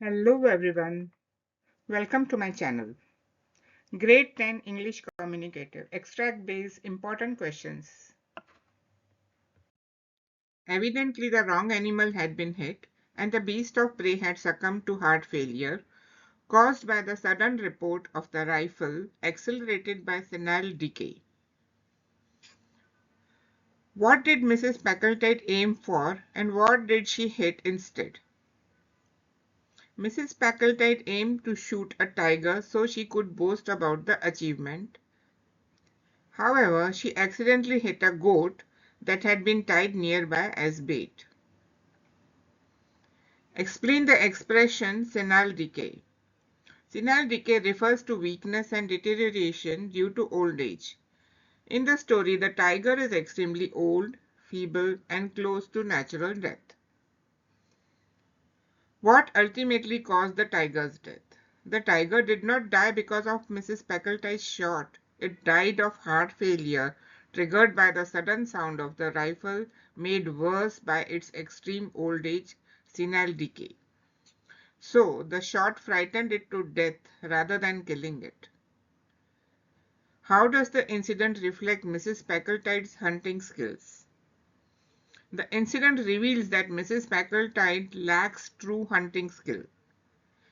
Hello everyone, welcome to my channel. Grade 10 English Communicative Extract based important questions. Evidently the wrong animal had been hit and the beast of prey had succumbed to heart failure caused by the sudden report of the rifle accelerated by senile decay. What did Mrs. Packletide aim for and what did she hit instead? Mrs. Packletide aimed to shoot a tiger so she could boast about the achievement. However, she accidentally hit a goat that had been tied nearby as bait. Explain the expression senile decay. Senile decay refers to weakness and deterioration due to old age. In the story, the tiger is extremely old, feeble, and close to natural death. What ultimately caused the tiger's death? The tiger did not die because of Mrs. Packletide's shot. It died of heart failure triggered by the sudden sound of the rifle made worse by its extreme old age, senile decay. So, the shot frightened it to death rather than killing it. How does the incident reflect Mrs. Packletide's hunting skills? The incident reveals that Mrs. Packletide lacks true hunting skill.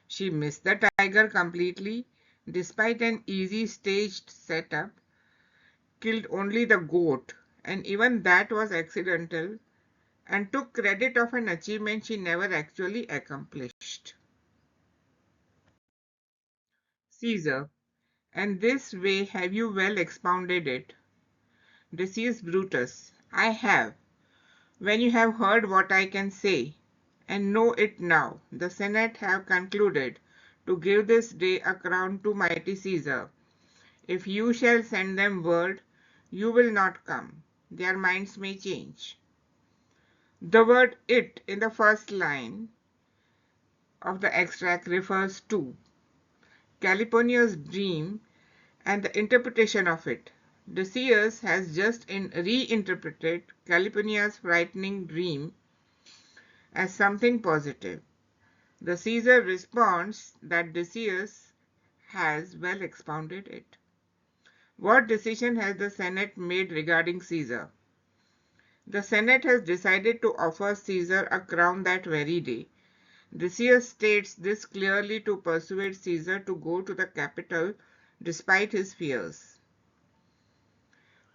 She missed the tiger completely, despite an easy staged setup, killed only the goat, and even that was accidental, and took credit of an achievement she never actually accomplished. Caesar, and this way have you well expounded it. Decius Brutus, I have. When you have heard what I can say, and know it now, the Senate have concluded to give this day a crown to mighty Caesar. If you shall send them word, you will not come. Their minds may change. The word it in the first line of the extract refers to California's dream and the interpretation of it. Decius has just reinterpreted California's frightening dream as something positive. The Caesar responds that Decius has well expounded it. What decision has the Senate made regarding Caesar? The Senate has decided to offer Caesar a crown that very day. Decius states this clearly to persuade Caesar to go to the capital despite his fears.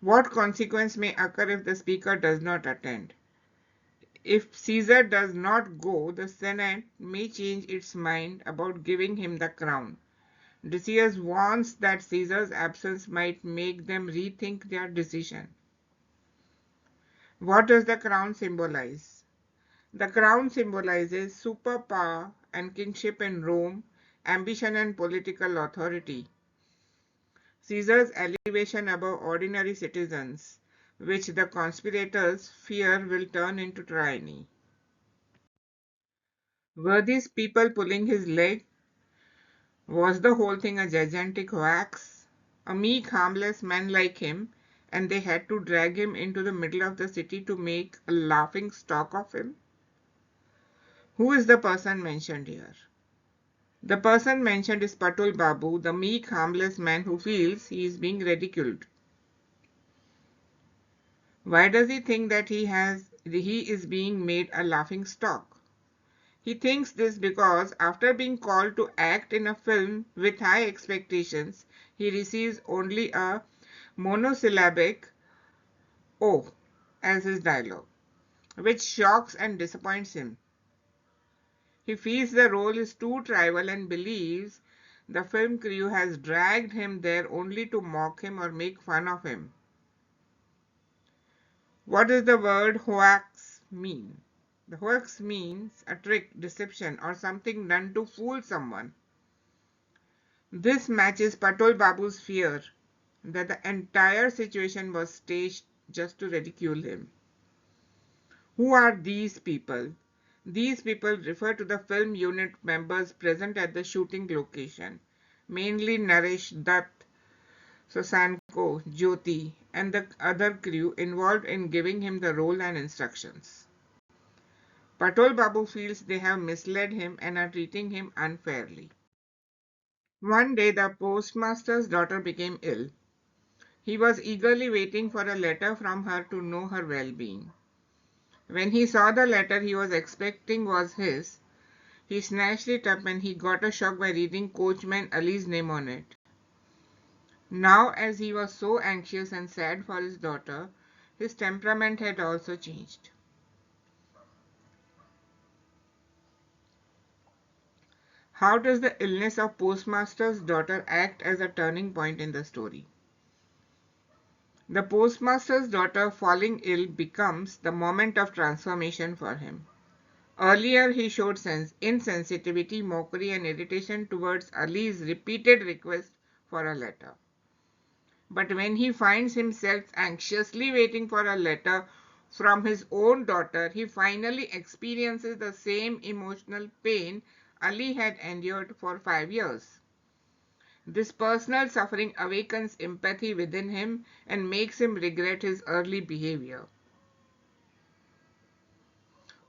What consequence may occur if the speaker does not attend? If Caesar does not go, the Senate may change its mind about giving him the crown. Decius warns that Caesar's absence might make them rethink their decision. What does the crown symbolize? The crown symbolizes superpower and kingship in Rome, ambition and political authority. Caesar's elevation above ordinary citizens, which the conspirators fear will turn into tyranny. Were these people pulling his leg? Was the whole thing a gigantic hoax? A meek, harmless man like him, and they had to drag him into the middle of the city to make a laughing stock of him? Who is the person mentioned here? The person mentioned is Patul Babu, the meek, harmless man who feels he is being ridiculed. Why does he think that he is being made a laughing stock? He thinks this because after being called to act in a film with high expectations, he receives only a monosyllabic "oh" as his dialogue, which shocks and disappoints him. He feels the role is too trivial and believes the film crew has dragged him there only to mock him or make fun of him. What does the word hoax mean? The hoax means a trick, deception, or something done to fool someone. This matches Patul Babu's fear that the entire situation was staged just to ridicule him. Who are these people? These people refer to the film unit members present at the shooting location, mainly Naresh Dutt, Sasanko, Jyoti, and the other crew involved in giving him the role and instructions. Patol Babu feels they have misled him and are treating him unfairly. One day the postmaster's daughter became ill. He was eagerly waiting for a letter from her to know her well-being. When he saw the letter he was expecting was his, he snatched it up and he got a shock by reading Coachman Ali's name on it. Now, as he was so anxious and sad for his daughter, his temperament had also changed. How does the illness of postmaster's daughter act as a turning point in the story? The postmaster's daughter falling ill becomes the moment of transformation for him. Earlier, he showed insensitivity, mockery, and irritation towards Ali's repeated request for a letter. But when he finds himself anxiously waiting for a letter from his own daughter, he finally experiences the same emotional pain Ali had endured for 5 years. This personal suffering awakens empathy within him and makes him regret his early behavior.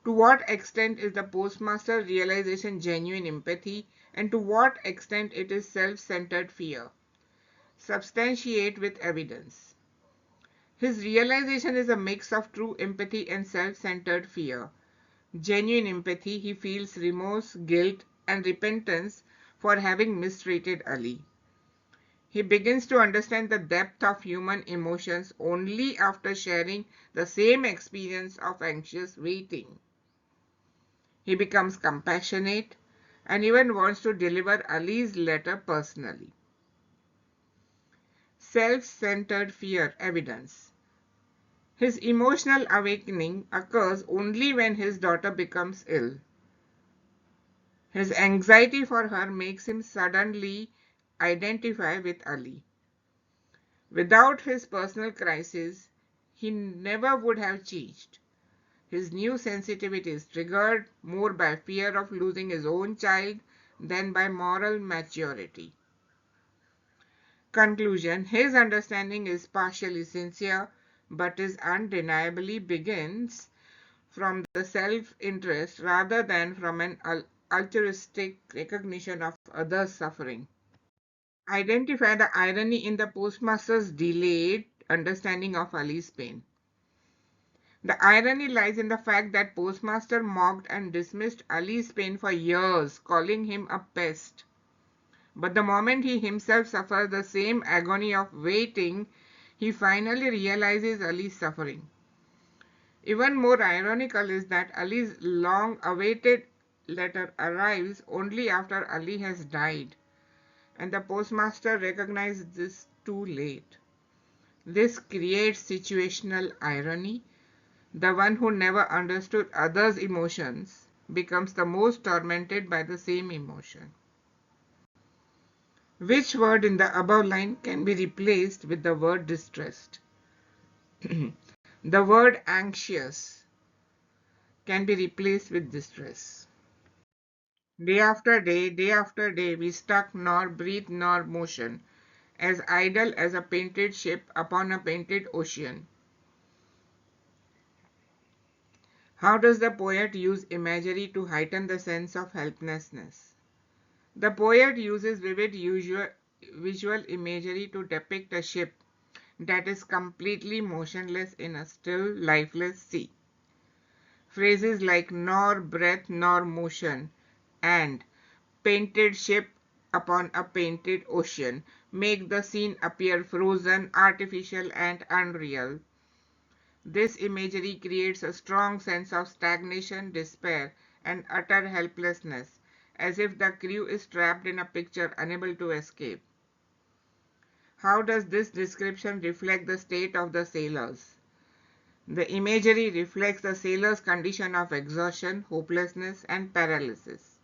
To what extent is the postmaster realization genuine empathy, and to what extent it is self-centered fear? Substantiate with evidence. His realization is a mix of true empathy and self-centered fear. Genuine empathy, he feels remorse, guilt, and repentance for having mistreated Ali. He begins to understand the depth of human emotions only after sharing the same experience of anxious waiting. He becomes compassionate and even wants to deliver Ali's letter personally. Self-centered fear evidence. His emotional awakening occurs only when his daughter becomes ill. His anxiety for her makes him suddenly identify with Ali. Without his personal crisis, he never would have changed. His new sensitivity is triggered more by fear of losing his own child than by moral maturity. Conclusion: his understanding is partially sincere, but is undeniably begins from the self-interest rather than from an altruistic recognition of others' suffering. Identify the irony in the postmaster's delayed understanding of Ali's pain. The irony lies in the fact that postmaster mocked and dismissed Ali's pain for years, calling him a pest. But the moment he himself suffers the same agony of waiting, he finally realizes Ali's suffering. Even more ironical is that Ali's long-awaited letter arrives only after Ali has died, and the postmaster recognizes this too late. This creates situational irony. The one who never understood others' emotions becomes the most tormented by the same emotion. Which word in the above line can be replaced with the word distressed? The word anxious can be replaced with distress. Day after day, we stuck nor breath nor motion, as idle as a painted ship upon a painted ocean. How does the poet use imagery to heighten the sense of helplessness? The poet uses vivid visual imagery to depict a ship that is completely motionless in a still, lifeless sea. Phrases like nor breath nor motion and painted ship upon a painted ocean make the scene appear frozen, artificial, and unreal. This imagery creates a strong sense of stagnation, despair, and utter helplessness, as if the crew is trapped in a picture unable to escape. How does this description reflect the state of the sailors? The imagery reflects the sailors' condition of exhaustion, hopelessness, and paralysis.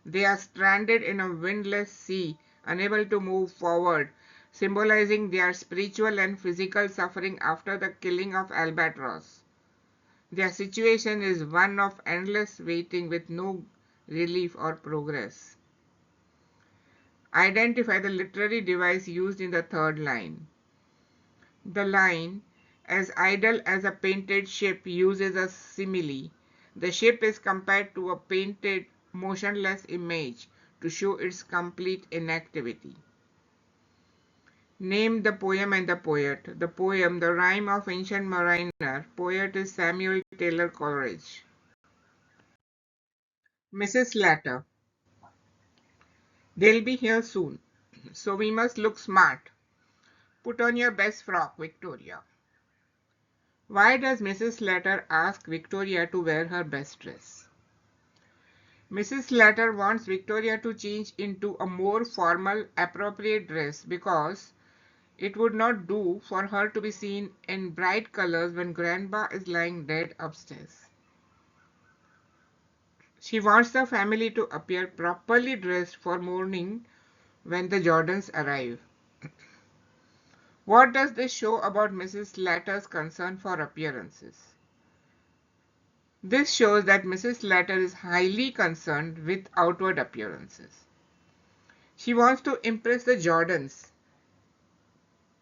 They are stranded in a windless sea, unable to move forward, symbolizing their spiritual and physical suffering after the killing of Albatross. Their situation is one of endless waiting with no relief or progress. Identify the literary device used in the third line. The line, as idle as a painted ship, uses a simile. The ship is compared to a painted, motionless image to show its complete inactivity. Name the poem and the poet. The poem, The Rime of Ancient Mariner. Poet is Samuel Taylor Coleridge. Mrs. Latter. They'll be here soon, so we must look smart. Put on your best frock, Victoria. Why does Mrs. Latter ask Victoria to wear her best dress? Mrs. Latter wants Victoria to change into a more formal, appropriate dress because it would not do for her to be seen in bright colors when Grandpa is lying dead upstairs. She wants the family to appear properly dressed for mourning when the Jordans arrive. What does this show about Mrs. Latter's concern for appearances? This shows that Mrs. Latter is highly concerned with outward appearances. She wants to impress the Jordans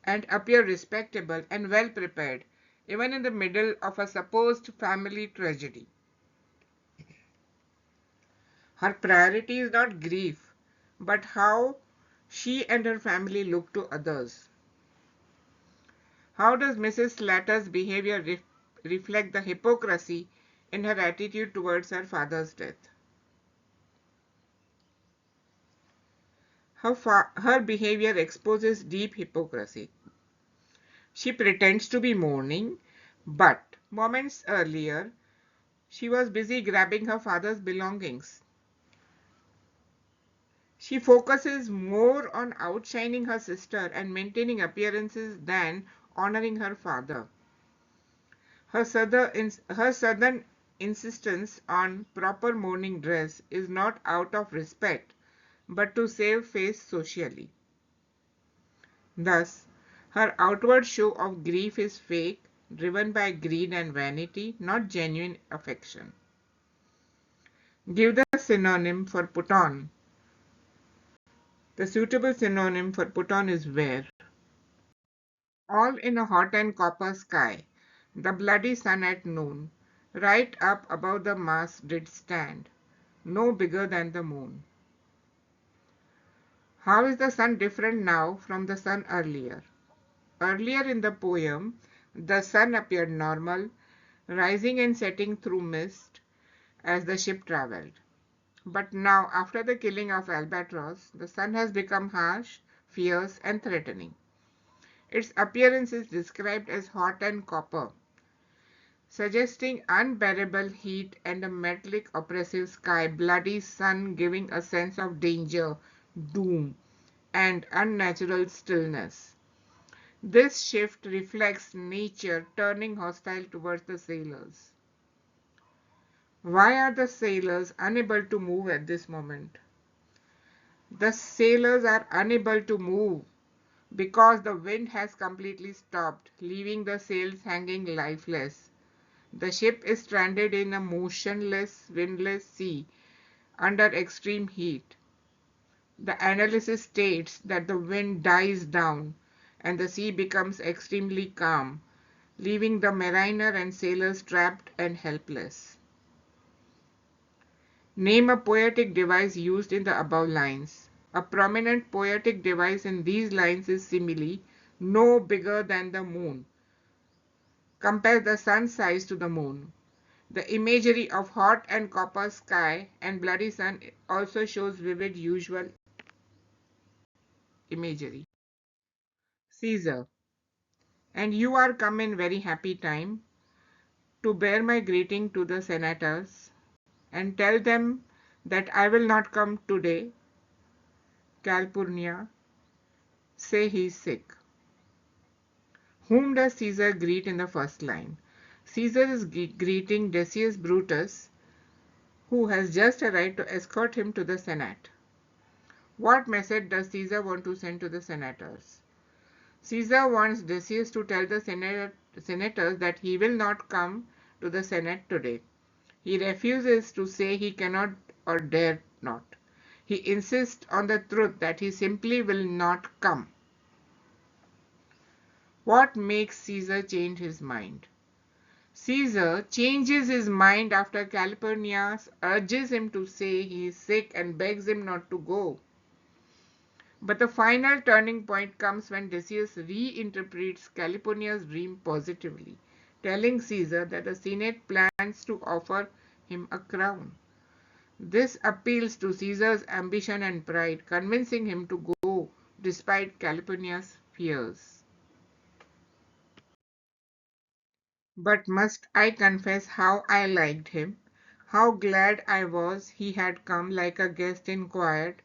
and appear respectable and well prepared, even in the middle of a supposed family tragedy. Her priority is not grief, but how she and her family look to others. How does Mrs. Latter's behavior reflect the hypocrisy in her attitude towards her father's death? Her behavior exposes deep hypocrisy. She pretends to be mourning, but moments earlier, she was busy grabbing her father's belongings. She focuses more on outshining her sister and maintaining appearances than honoring her father. Her sudden insistence on proper mourning dress is not out of respect, but to save face socially. Thus, her outward show of grief is fake, driven by greed and vanity, not genuine affection. Give the synonym for put on. The suitable synonym for put on is wear. All in a hot and copper sky, the bloody sun at noon, right up above the mast did stand, no bigger than the moon. How is the sun different now from the sun earlier? Earlier in the poem, the sun appeared normal, rising and setting through mist as the ship traveled. But now, after the killing of Albatross, the sun has become harsh, fierce, and threatening. Its appearance is described as hot and copper, suggesting unbearable heat and a metallic oppressive sky, bloody sun giving a sense of danger, doom, and unnatural stillness. This shift reflects nature turning hostile towards the sailors. Why are the sailors unable to move at this moment? The sailors are unable to move because the wind has completely stopped, leaving the sails hanging lifeless. The ship is stranded in a motionless, windless sea under extreme heat. The analysis states that the wind dies down and the sea becomes extremely calm, leaving the mariner and sailors trapped and helpless. Name a poetic device used in the above lines. A prominent poetic device in these lines is simile, no bigger than the moon. Compare the sun's size to the moon. The imagery of hot and copper sky and bloody sun also shows vivid usual imagery. Caesar. And you are come in very happy time to bear my greeting to the senators and tell them that I will not come today. Calpurnia, say he is sick. Whom does Caesar greet in the first line? Caesar is greeting Decius Brutus, who has just arrived to escort him to the Senate. What message does Caesar want to send to the senators? Caesar wants Decius to tell the senators that he will not come to the Senate today. He refuses to say he cannot or dare not. He insists on the truth that he simply will not come. What makes Caesar change his mind? Caesar changes his mind after Calpurnius urges him to say he is sick and begs him not to go. But the final turning point comes when Decius reinterprets Calpurnius' dream positively, telling Caesar that the Senate plans to offer him a crown. This appeals to Caesar's ambition and pride, convincing him to go despite Calpurnius' fears. But must I confess how I liked him? How glad I was he had come like a guest inquired,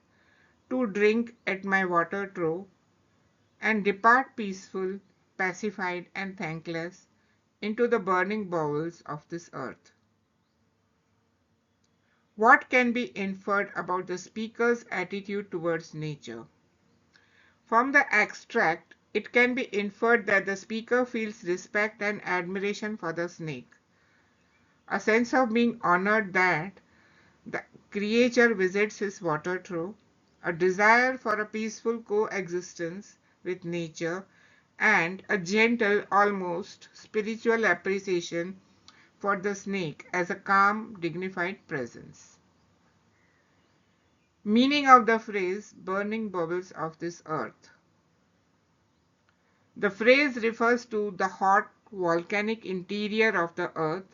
to drink at my water trough, and depart peaceful, pacified, and thankless into the burning bowels of this earth. What can be inferred about the speaker's attitude towards nature? From the extract, it can be inferred that the speaker feels respect and admiration for the snake, a sense of being honored that the creature visits his water trough, a desire for a peaceful coexistence with nature, and a gentle, almost spiritual appreciation for the snake as a calm, dignified presence. Meaning of the phrase burning bubbles of this earth. The phrase refers to the hot volcanic interior of the earth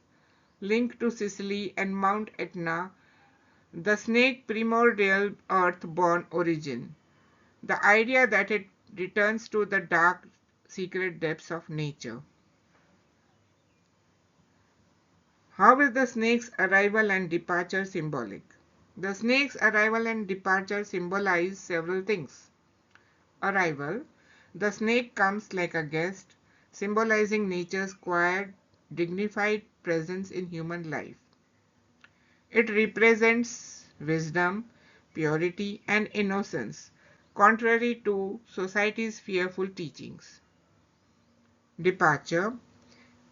linked to Sicily and Mount Etna, the snake primordial earth-born origin. The idea that it returns to the dark, secret depths of nature. How is the snake's arrival and departure symbolic? The snake's arrival and departure symbolize several things. Arrival. The snake comes like a guest, symbolizing nature's quiet, dignified presence in human life. It represents wisdom, purity, and innocence, contrary to society's fearful teachings. Departure.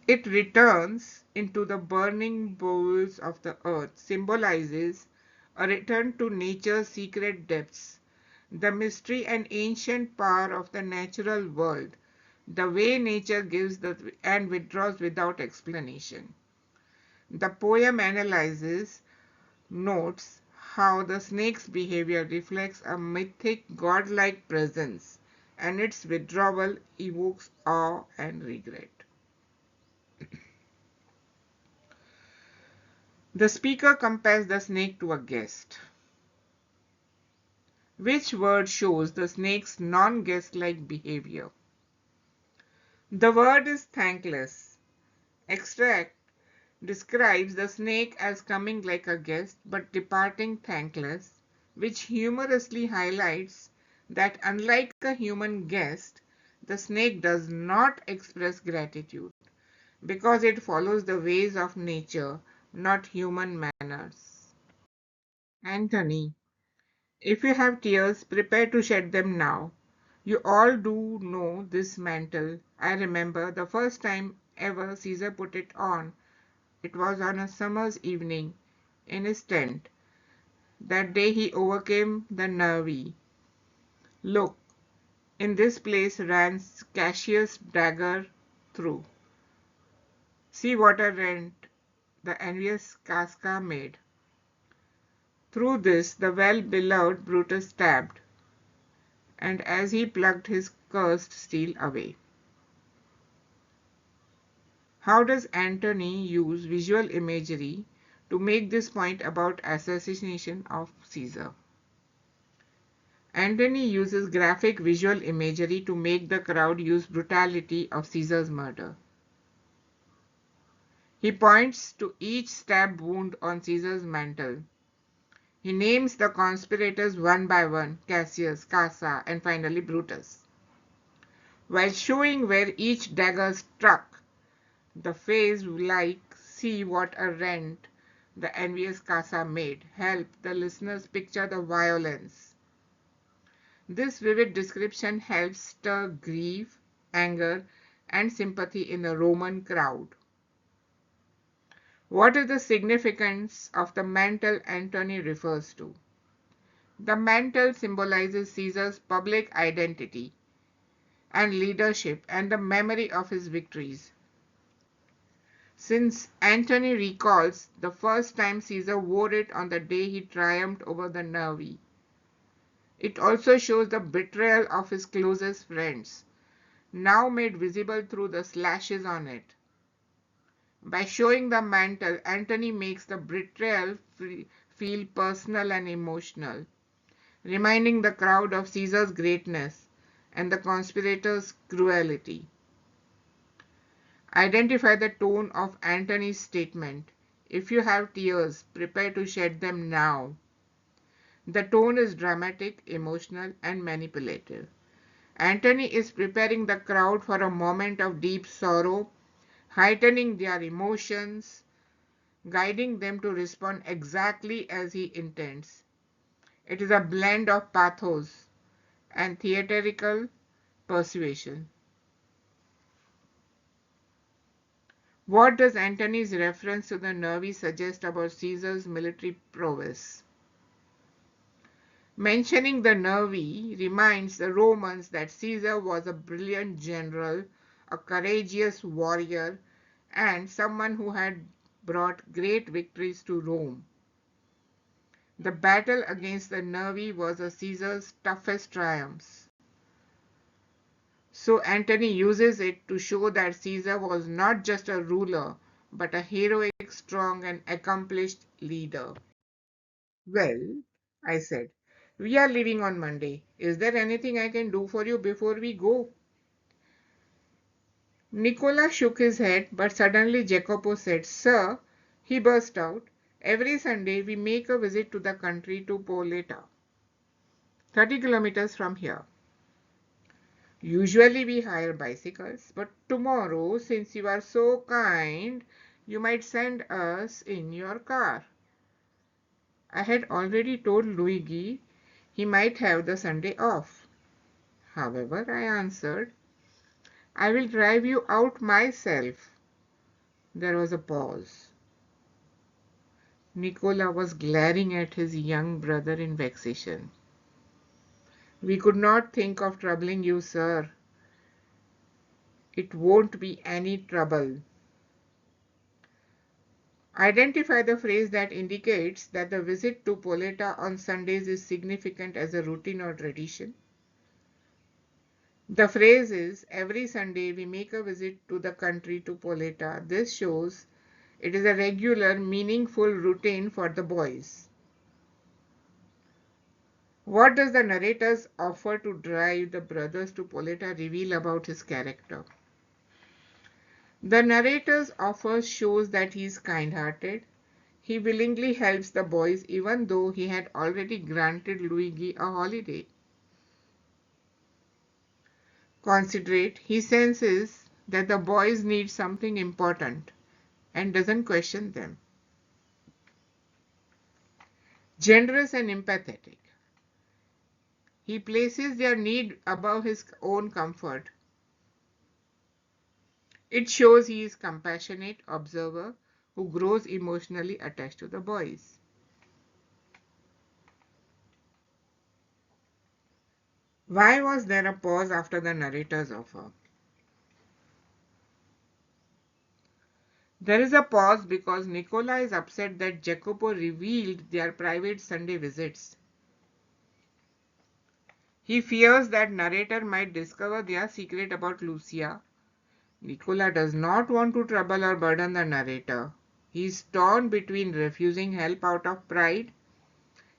It returns into the burning bowls of the earth, symbolizes a return to nature's secret depths, the mystery and ancient power of the natural world, the way nature gives and withdraws without explanation. The poem analyzes, notes how the snake's behavior reflects a mythic godlike presence, and its withdrawal evokes awe and regret. The speaker compares the snake to a guest. Which word shows the snake's non-guest-like behavior? The word is thankless. Extract describes the snake as coming like a guest but departing thankless, which humorously highlights that unlike a human guest, the snake does not express gratitude because it follows the ways of nature, not human manners. Anthony, if you have tears, prepare to shed them now. You all do know this mantle. I remember the first time ever Caesar put it on. It was on a summer's evening in his tent. That day he overcame the nervy. Look, in this place ran Cassius' dagger through. See what a rent the envious Casca made. Through this the well-beloved Brutus stabbed, and as he plucked his cursed steel away. How does Antony use visual imagery to make this point about assassination of Caesar? Antony uses graphic visual imagery to make the crowd use brutality of Caesar's murder. He points to each stab wound on Caesar's mantle. He names the conspirators one by one, Cassius, Casa, and finally Brutus. While showing where each dagger struck, the phrase like, see what a rent the envious Casa made, help the listeners picture the violence. This vivid description helps stir grief, anger, and sympathy in the Roman crowd. What is the significance of the mantle Antony refers to? The mantle symbolizes Caesar's public identity and leadership and the memory of his victories. since Antony recalls the first time Caesar wore it on the day he triumphed over the Nervi. It also shows the betrayal of his closest friends, now made visible through the slashes on it. By showing the mantle, Antony makes the betrayal feel personal and emotional, reminding the crowd of Caesar's greatness and the conspirators' cruelty. Identify the tone of Antony's statement. If you have tears, prepare to shed them now. The tone is dramatic, emotional, and manipulative. Antony is preparing the crowd for a moment of deep sorrow, heightening their emotions, guiding them to respond exactly as he intends. It is a blend of pathos and theatrical persuasion. What does Antony's reference to the Nervi suggest about Caesar's military prowess? Mentioning the Nervi reminds the Romans that Caesar was a brilliant general, a courageous warrior, and someone who had brought great victories to Rome. The battle against the Nervi was Caesar's toughest triumphs. So Antony uses it to show that Caesar was not just a ruler, but a heroic, strong, and accomplished leader. Well, I said, we are leaving on Monday. Is there anything I can do for you before we go? Nicola shook his head, but suddenly Jacopo said, Sir, he burst out, every Sunday we make a visit to the country to Poleta, 30 kilometers from here. Usually we hire bicycles, but tomorrow, since you are so kind, you might send us in your car. I had already told Luigi he might have the Sunday off. However, I answered, I will drive you out myself. There was a pause. Nicola was glaring at his young brother in vexation. We could not think of troubling you, sir. It won't be any trouble. Identify the phrase that indicates that the visit to Poleta on Sundays is significant as a routine or tradition. The phrase is, every Sunday we make a visit to the country to Poleta. This shows it is a regular, meaningful routine for the boys. What does the narrator's offer to drive the brothers to Poleta reveal about his character? The narrator's offer shows that he is kind-hearted. He willingly helps the boys even though he had already granted Luigi a holiday. Considerate, he senses that the boys need something important and doesn't question them. Generous and empathetic, he places their need above his own comfort. It shows he is a compassionate observer who grows emotionally attached to the boys. Why was there a pause after the narrator's offer? There is a pause because Nicola is upset that Jacopo revealed their private Sunday visits. He fears that narrator might discover their secret about Lucia. Nicola does not want to trouble or burden the narrator. He is torn between refusing help out of pride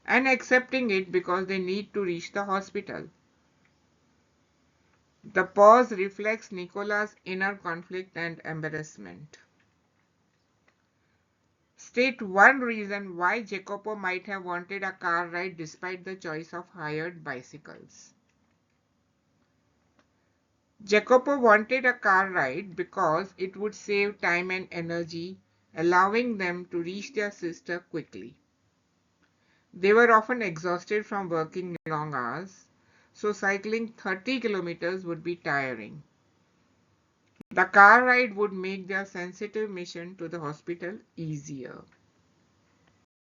and accepting it because they need to reach the hospital. The pause reflects Nicola's inner conflict and embarrassment. State one reason why Jacopo might have wanted a car ride despite the choice of hired bicycles. Jacopo wanted a car ride because it would save time and energy, allowing them to reach their sister quickly. They were often exhausted from working long hours, so cycling 30 kilometers would be tiring. The car ride would make their sensitive mission to the hospital easier.